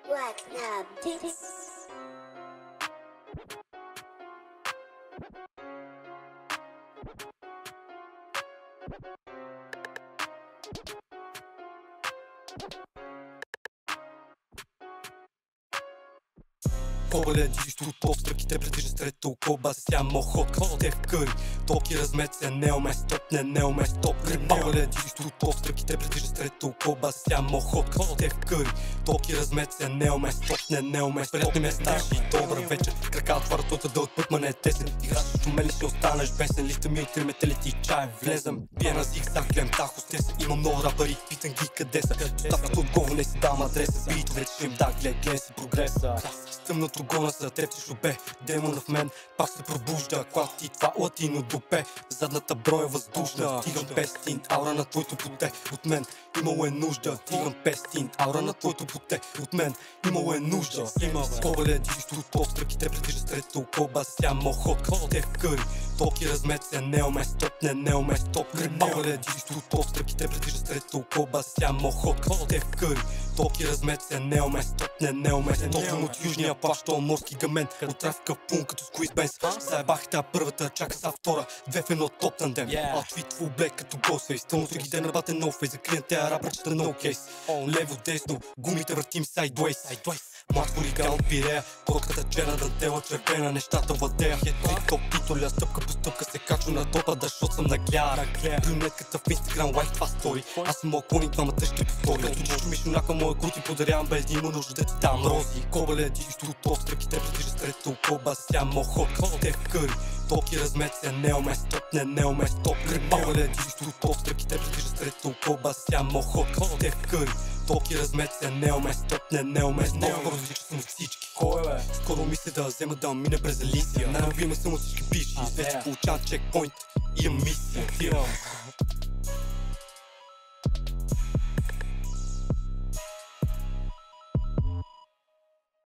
Black Nab Beats. По-бален дигищо от обстръките, предвижда сред толкова сямо ход като Стеф Къри. Токи размет се не уме стоп, не уме стоп. По-бален дигищо от обстръките, предвижда сред толкова сямо ход като Стеф Къри. Токи размет се не уме стоп, не уме стоп. Приятни ме ставаш и добър вечер. Крака отварят от да отпът, ма не е тесен. Играш с мен ще останеш бесен. Листа ми от тримете лети чай влезам. Пия на зигзаг, гледам тахо стеса. Имам много рапъри, питам ги къде са. Ставката отговор не си дам адреса. Битове ще им да гледай си прогреса. Стъмнато гона за теб си шубе. Демона в мен пак се пробужда. Когато ти това латино допе, задната броя въздушна. Тигам 500 аура на твоето поте. От мен имало е нужда. Тигам 500 аура на твоето поте. От мен имало е нужда. По-бален дигищо от обстръките, предвижда сред толкова сямо ход като Стеф Къри. Токи размет се не уме стоп, не уме стоп. По-бален дигищо от обстръките, предвижда сред толкова сямо ход като Стеф Къри. Токи размет се не уме стоп, не уме стоп. Съм от южния плащ, то морски гамен. От трафика пун като Squeeze Benz. Заебах тя първата, чака са втора. 2 в 1 топ тандем. Аутфит фул блек като Ghostface. Тълно други ден работен no face. Закрием тея рапърчета no case. Лево, десно, гумите въртим sideways. Млад хулиган от Пирея, коротката черна дантела, червена, нещата владея. Хетрик, топ титуля, стъпка по стъпка се качвам на топа, да шот съм нагляда. Брюнетката в Instagram лайк това стори. Аз съм окони, двамата ще повтори. Като чуш мишунака моя груд и подарявам без да има нужда да ти дам рози. Кобале, дигищо от обстръките, предвижда сред толкова сямо ход като Стеф Къри. Токи размет се не уме стоп, не уме стоп. Кобале, дигищо от обстръките, предвижда сред толкова сямо ход като Стеф Къри. Токи размет се не уме стоп, не уме стоп. Различа съм от всички. Кой бе? Скоро мисля да взема да мине през Алисия. Най-любима съм от всички биши. Вече получавам чекпоинт и мисия.